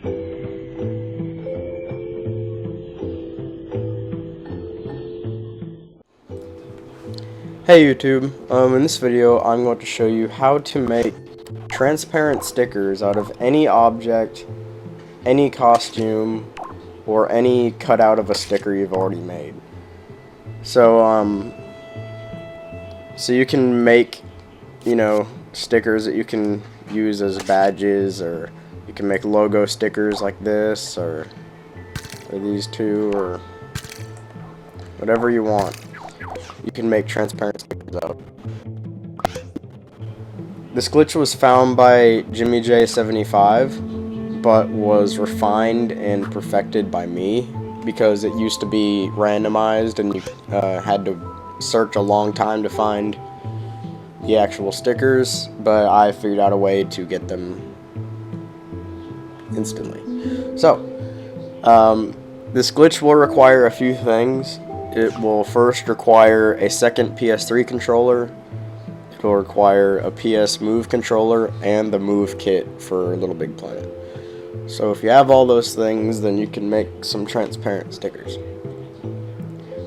Hey YouTube, in this video I'm going to show you how to make transparent stickers out of any object, any costume, or any cutout of a sticker you've already made. So you can make, stickers that you can use as badges, or you can make logo stickers like this, or these two, or whatever you want. You can make transparent stickers out. This glitch was found by Jimmy J75, but was refined and perfected by me, because it used to be randomized and you had to search a long time to find the actual stickers, but I figured out a way to get them instantly. So, this glitch will require a few things. It will first require a second PS3 controller, it will require a PS Move controller, and the Move kit for Little Big Planet. So if you have all those things, then you can make some transparent stickers.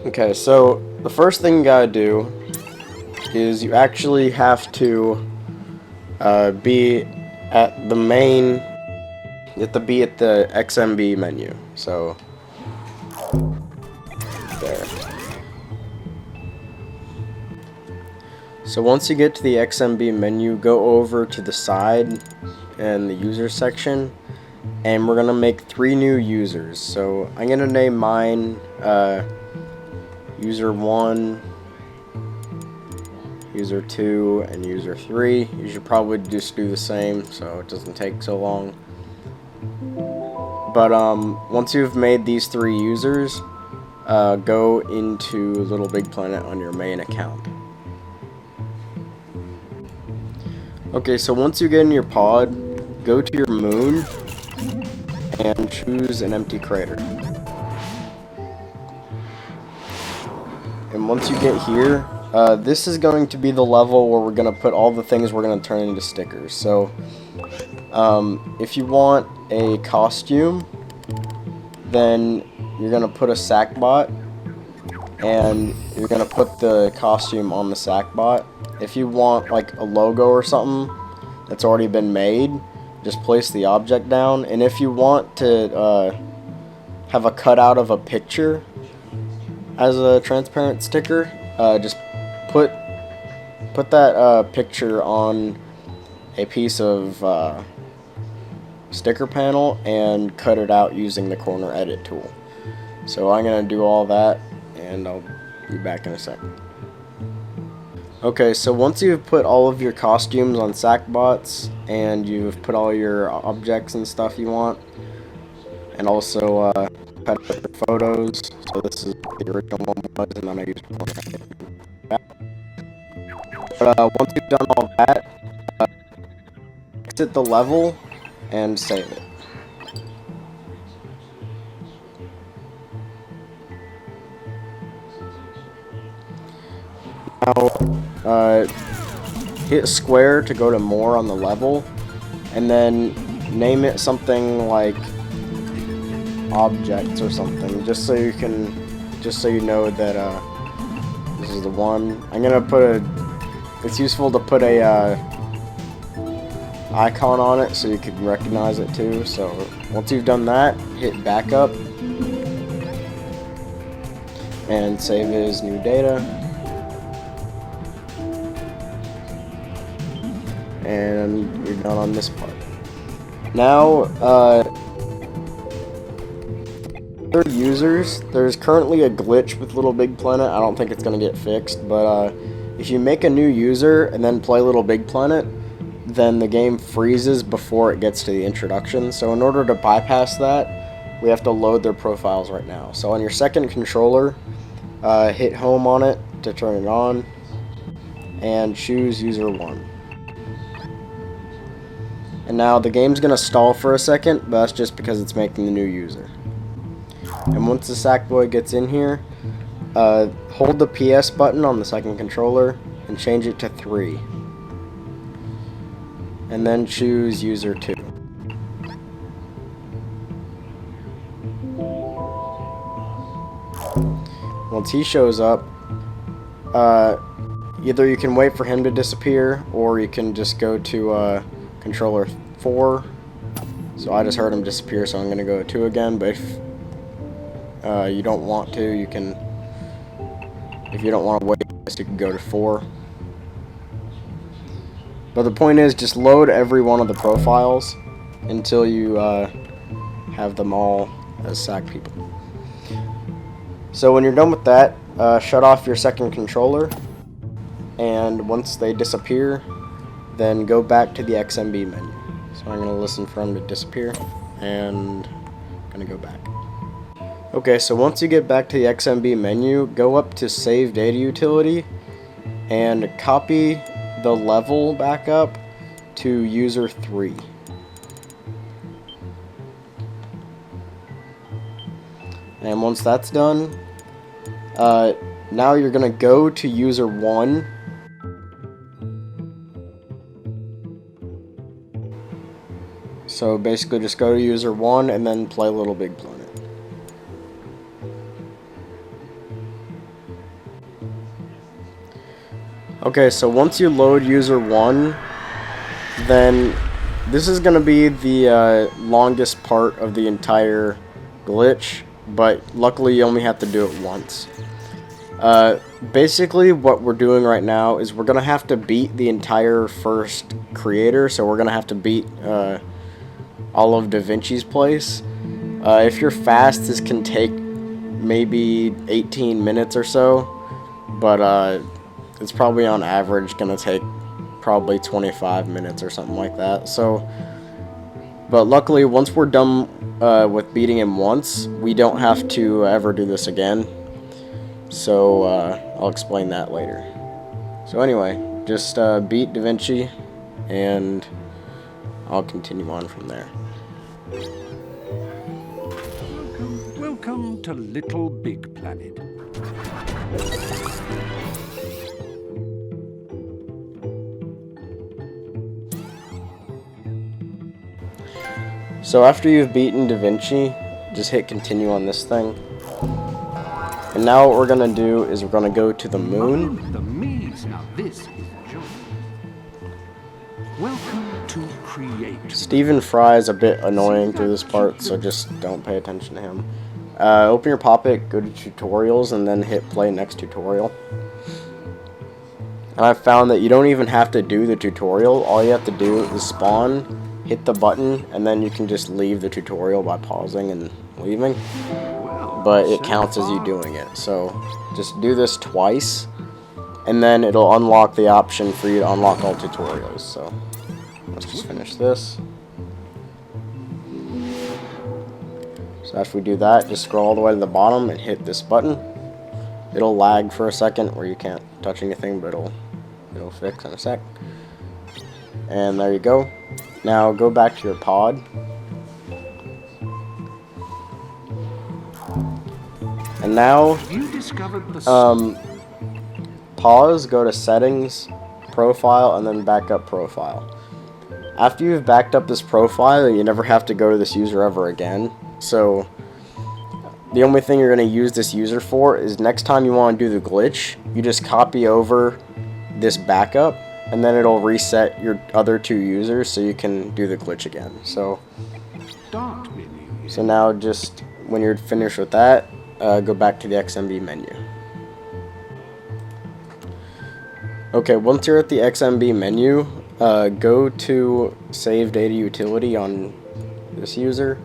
Okay, so the first thing you gotta do is you actually have to be at the main, you have to be at the XMB menu. So there. So once you get to the XMB menu, go over to the side and the user section, and we're gonna make 3 new users. So I'm gonna name mine user 1, user 2, and user 3. You should probably just do the same so it doesn't take so long. But once you've made these 3 users, go into Little Big Planet on your main account. Okay, so once you get in your pod, go to your moon and choose an empty crater. And once you get here, this is going to be the level where we're going to put all the things we're going to turn into stickers. So if you want a costume, then you're going to put a sackbot, and you're going to put the costume on the sackbot. If you want like a logo or something that's already been made, just place the object down. And if you want to have a cutout of a picture as a transparent sticker, just put that picture on a piece of sticker panel and cut it out using the corner edit tool. So I'm gonna do all that, and I'll be back in a second. Okay, so once you've put all of your costumes on sackbots, and you've put all your objects and stuff you want, and also cut up your photos, so this is what the original one was, and then I used corner edit. But once you've done all that, exit the level and save it. Now, hit square to go to more on the level, and then name it something like objects or something, just so you know that this is the one. I'm gonna put it's useful to put a icon on it so you can recognize it too. So once you've done that, hit backup and save as new data. And you're done on this part. Now, other users, there's currently a glitch with Little Big Planet. I don't think it's going to get fixed, but if you make a new user and then play Little Big Planet, then the game freezes before it gets to the introduction. So in order to bypass that, we have to load their profiles right now. So on your second controller, hit home on it to turn it on, and choose user 1. And now the game's going to stall for a second, but that's just because it's making the new user. And once the Sackboy gets in here, hold the PS button on the second controller and change it to 3. And then choose user 2. once he shows up, either you can wait for him to disappear, or you can just go to controller 4. So I just heard him disappear, so I'm going to go to 2 again. But if you don't want to, you can. If you don't want to wait, you can go to 4. But the point is, just load every one of the profiles until you have them all as SAC people. So when you're done with that, shut off your second controller, and once they disappear, then go back to the XMB menu. So I'm going to listen for them to disappear, and I'm going to go back. Okay, so once you get back to the XMB menu, go up to Save Data Utility, and copy the level back up to user 3. And once that's done, now you're going to go to user 1. So basically just go to user 1 and then play Little Big Planet. Okay, so once you load user 1, then this is going to be the longest part of the entire glitch, but luckily you only have to do it once. Basically what we're doing right now is we're going to have to beat the entire first creator, so we're going to have to beat all of Da Vinci's place. If you're fast, this can take maybe 18 minutes or so, but it's probably on average going to take probably 25 minutes or something like that. So, but luckily once we're done with beating him once, we don't have to ever do this again. So I'll explain that later. So anyway, just beat Da Vinci, and I'll continue on from there. Welcome to Little Big Planet. So after you've beaten Da Vinci, just hit continue on this thing. And now what we're going to do is we're going to go to the moon. The maze. Now this is a joke. Welcome to Create. Stephen Fry is a bit annoying through this part, so just don't pay attention to him. Open your pop-it, go to tutorials, and then hit play next tutorial. And I've found that you don't even have to do the tutorial. All you have to do is spawn, hit the button, and then you can just leave the tutorial by pausing and leaving. But it counts as you doing it. So just do this twice, and then it'll unlock the option for you to unlock all tutorials. So let's just finish this. So after we do that, just scroll all the way to the bottom and hit this button. It'll lag for a second where you can't touch anything, but it'll fix in a sec. And there you go. Now go back to your pod. And now, pause, go to settings, profile, and then back up profile. After you've backed up this profile, you never have to go to this user ever again. So the only thing you're going to use this user for is next time you want to do the glitch, you just copy over this backup, and then it'll reset your other 2 users so you can do the glitch again. So now just when you're finished with that, go back to the XMB menu. Okay, once you're at the XMB menu, go to Save Data Utility on this user,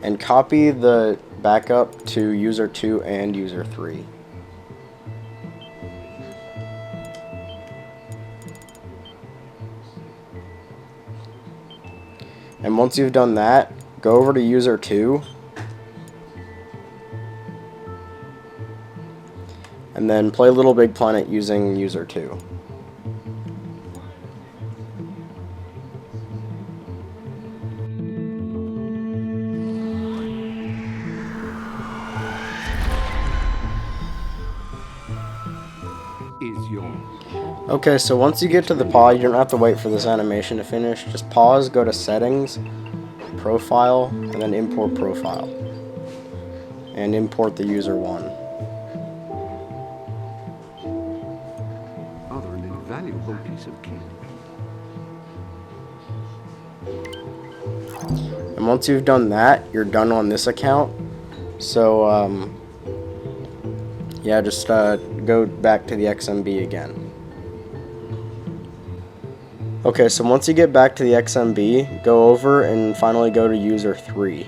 and copy the backup to user 2 and user 3. And once you've done that, go over to user 2, and then play Little Big Planet using user 2. Okay, so once you get to the pod, you don't have to wait for this animation to finish. Just pause, go to settings, profile, and then import profile. And import the user 1. And once you've done that, you're done on this account. So, yeah, just go back to the XMB again. Okay, so once you get back to the XMB, go over and finally go to user 3.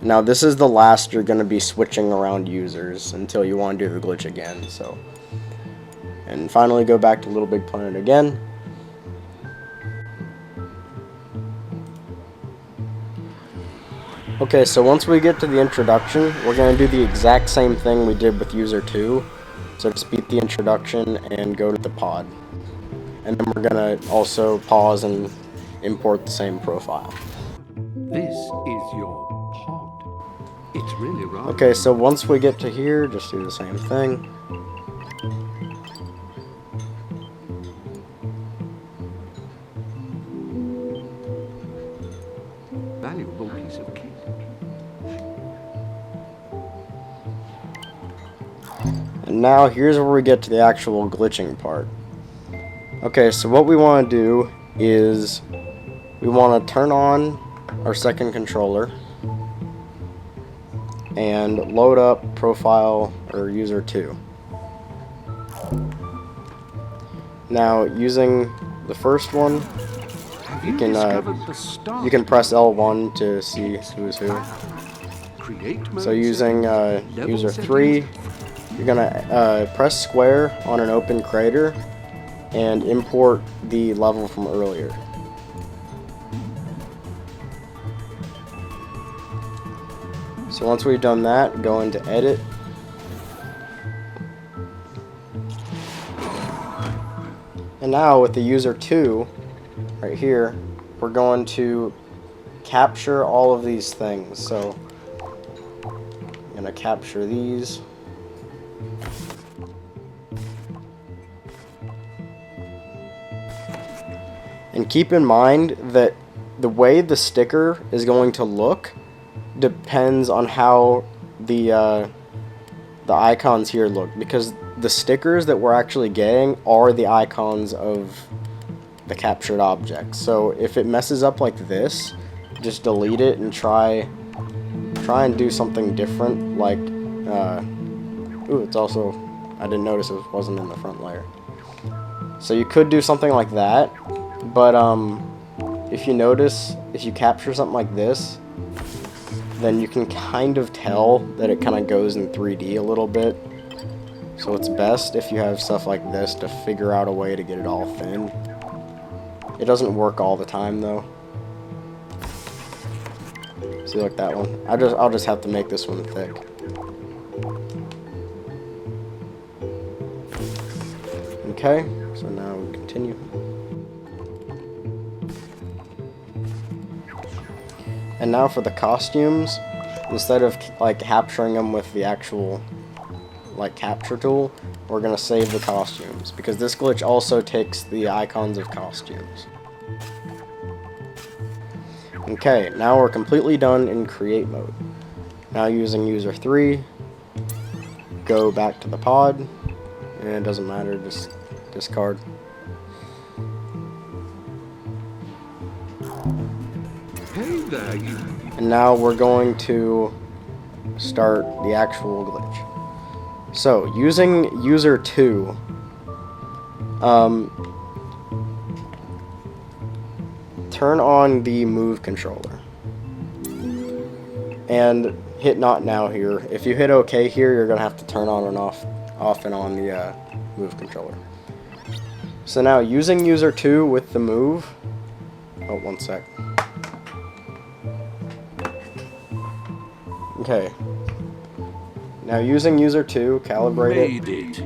Now this is the last you're going to be switching around users until you want to do the glitch again. So, and finally go back to Little Big Planet again. Okay, so once we get to the introduction, we're going to do the exact same thing we did with user 2. So just beat the introduction and go to the pod. And then we're going to also pause and import the same profile. This is your pod. It's really rather... Okay, so once we get to here, just do the same thing. valuable piece of kit. And now here's where we get to the actual glitching part. Okay, so what we want to do is we want to turn on our second controller and load up profile or user 2. Now using the first one, you can press L1 to see who's who. So using user 3, you're gonna press square on an open crater and import the level from earlier. So once we've done that, go into edit. And now with the user 2 right here, we're going to capture all of these things. So I'm going to capture these. And keep in mind that the way the sticker is going to look depends on how the icons here look, because the stickers that we're actually getting are the icons of the captured objects. So if it messes up like this, just delete it and try and do something different. Like ooh, it's also, I didn't notice it wasn't in the front layer. So you could do something like that, but if you notice, if you capture something like this, then you can kind of tell that it kind of goes in 3D a little bit. So it's best if you have stuff like this to figure out a way to get it all thin. It doesn't work all the time though. See, like that one. I'll just have to make this one thick. Okay, so now we continue. And now for the costumes, instead of like capturing them with the actual like capture tool, we're gonna save the costumes, because this glitch also takes the icons of costumes. Okay, now we're completely done in create mode. Now using user 3, go back to the pod, and it doesn't matter, just discard. Hey there, you. And now we're going to start the actual glitch. So, using user 2, turn on the move controller. And hit not now here. If you hit OK here, you're going to have to turn on and off and on the move controller. So now, using user 2 with the move... Oh, one sec. Okay. Now using user 2, calibrate it.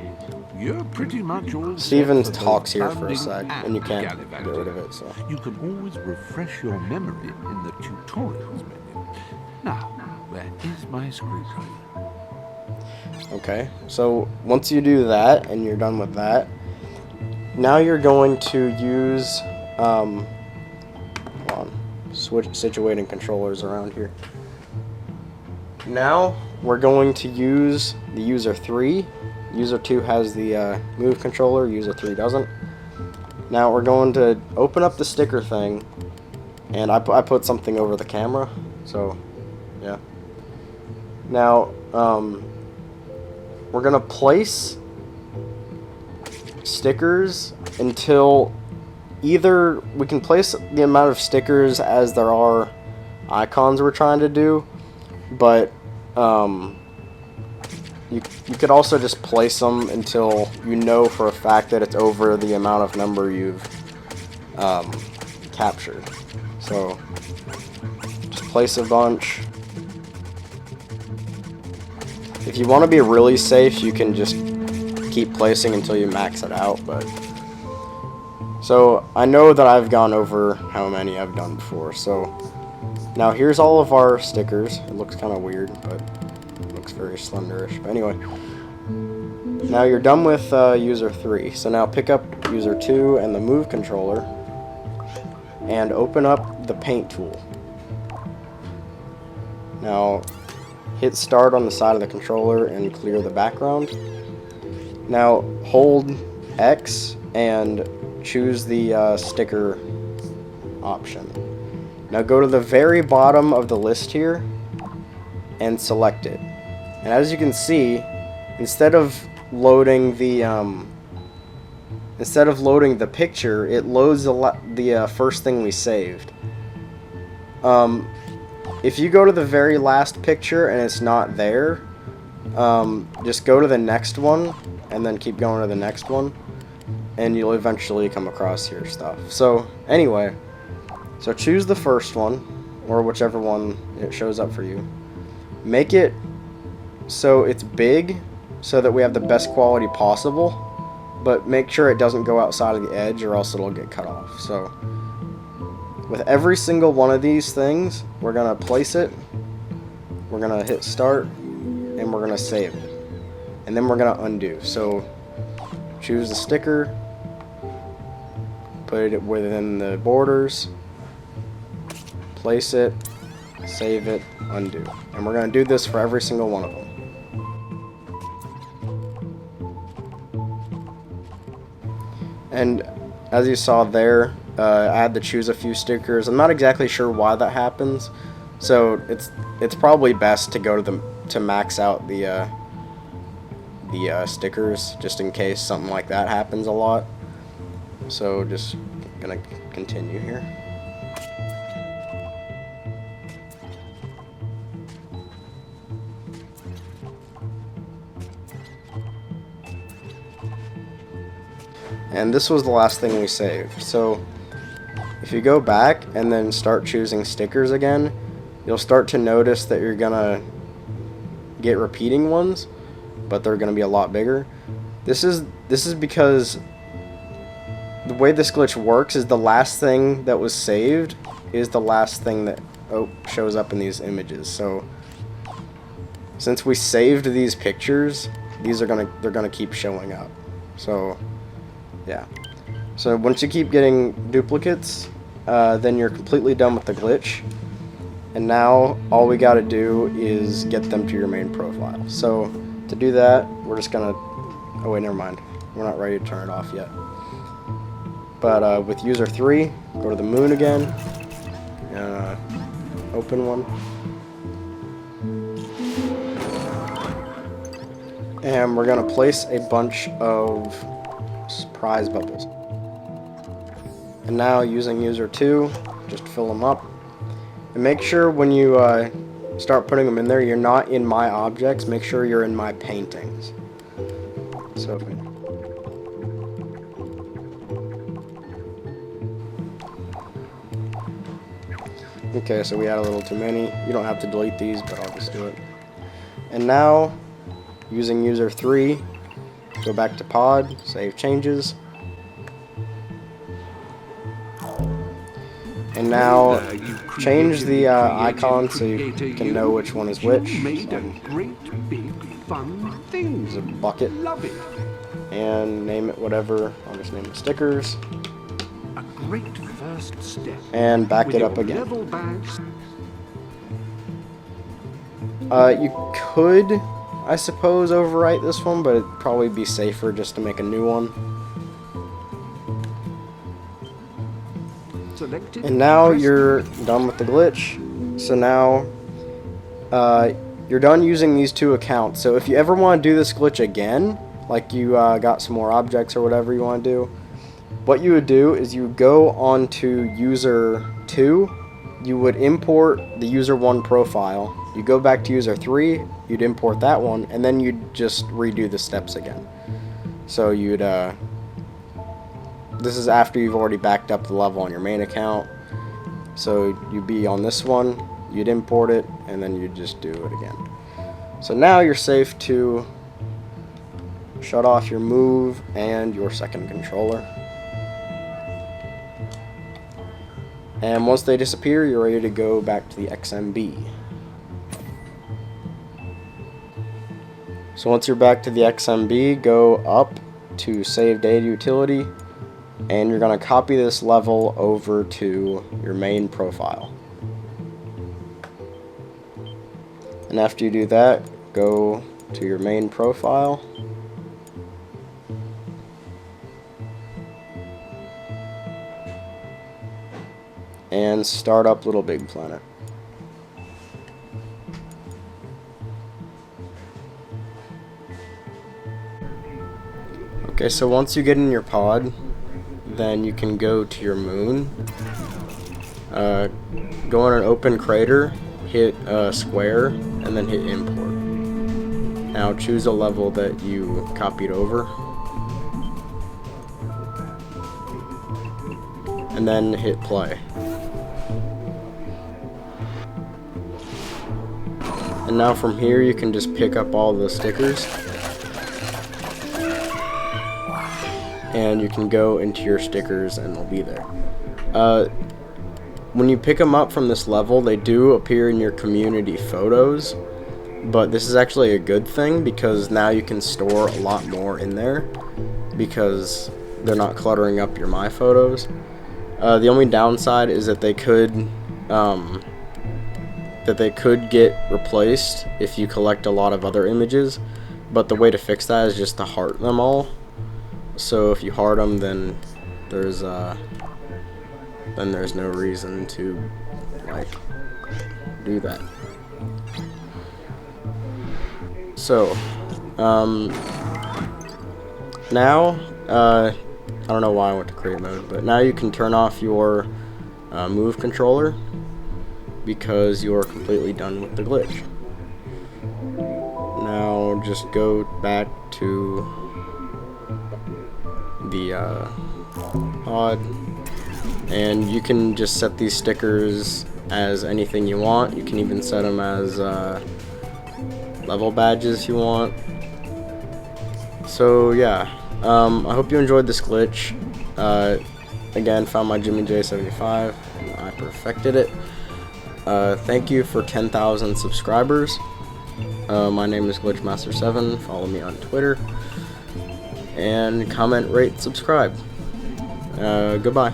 You're pretty much all Steven set for talks both here for a founding sec, and you can't get gallivanting. rid of it, so. You can always refresh your memory in the tutorials menu. Now, where is my screwdriver? Okay, so once you do that, and you're done with that, now you're going to use, hold on, situating controllers around here. Now, we're going to use the user 3. User 2 has the move controller, user 3 doesn't. Now we're going to open up the sticker thing, And I put something over the camera, so yeah. Now, we're gonna place stickers until either we can place the amount of stickers as there are icons we're trying to do, but you could also just place them until you know for a fact that it's over the amount of number you've captured. So just place a bunch. If you want to be really safe, you can just keep placing until you max it out, but so I know that I've gone over how many I've done before. So now here's all of our stickers. It looks kind of weird, but it looks very slenderish. But anyway, now you're done with user 3. So now pick up user 2 and the move controller and open up the paint tool. Now hit start on the side of the controller and clear the background. Now hold X and choose the sticker option. Now go to the very bottom of the list here and select it. And as you can see, instead of loading the picture, it loads the first thing we saved. If you go to the very last picture and it's not there, just go to the next one and then keep going to the next one, and you'll eventually come across your stuff. So anyway, so choose the first one, or whichever one it shows up for you. Make it so it's big so that we have the best quality possible, but make sure it doesn't go outside of the edge or else it'll get cut off. So with every single one of these things, we're gonna place it, we're gonna hit start, and we're gonna save it, and then we're gonna undo. So choose the sticker, put it within the borders, place it, save it, undo. And we're going to do this for every single one of them. And as you saw there, I had to choose a few stickers. I'm not exactly sure why that happens, so it's probably best to go to max out the stickers, just in case something like that happens a lot. So just gonna continue here. And this was the last thing we saved. So if you go back and then start choosing stickers again, you'll start to notice that you're gonna get repeating ones, but they're gonna be a lot bigger. This is because the way this glitch works is the last thing that was saved is the last thing that shows up in these images. So since we saved these pictures, they're gonna keep showing up. So yeah. So once you keep getting duplicates, then you're completely done with the glitch. And now all we gotta do is get them to your main profile. So to do that, we're just gonna, oh wait, never mind. We're not ready to turn it off yet. But with user 3, go to the moon again, and open one. And we're gonna place a bunch of surprise bubbles. And now using user 2, just fill them up. And make sure when you start putting them in there, you're not in my objects, make sure you're in my paintings. So okay, so we had a little too many. You don't have to delete these, but I'll just do it. And now, using user 3, go back to pod, save changes. And now, change the icon so you can know which one is which. Use a bucket. And name it whatever. I'll just name it stickers. Great first step. And back it up again. You could, I suppose, overwrite this one, but it'd probably be safer just to make a new one. So selected. And now you're done with the glitch. So now you're done using these two accounts. So if you ever want to do this glitch again, like you got some more objects or whatever you want to do, what you would do is you would go on to user 2, you would import the user 1 profile, you go back to user 3, you'd import that one, and then you'd just redo the steps again. So you'd this is after you've already backed up the level on your main account. So you'd be on this one, you'd import it, and then you'd just do it again. So now you're safe to shut off your move and your second controller. And once they disappear, you're ready to go back to the XMB. So once you're back to the XMB, go up to Save Data Utility, and you're going to copy this level over to your main profile. And after you do that, go to your main profile. And start up Little Big Planet. Okay, so once you get in your pod, then you can go to your moon. Go on an open crater, hit square, and then hit import. Now choose a level that you copied over. And then hit play. And now from here you can just pick up all the stickers. And you can go into your stickers and they'll be there. When you pick them up from this level, they do appear in your community photos. But this is actually a good thing because now you can store a lot more in there because they're not cluttering up your My Photos. The only downside is that they could get replaced if you collect a lot of other images, but the way to fix that is just to heart them all. So if you heart them, then there's no reason to like do that. So now I don't know why I went to create mode, but now you can turn off your move controller because you're completely done with the glitch. Now just go back to the pod, and you can just set these stickers as anything you want. You can even set them as level badges if you want. So yeah, I hope you enjoyed this glitch. Again, found my Jimmy J75 and I perfected it. Thank you for 10,000 subscribers. My name is Glitchmaster7. Follow me on Twitter. And comment, rate, subscribe. Goodbye.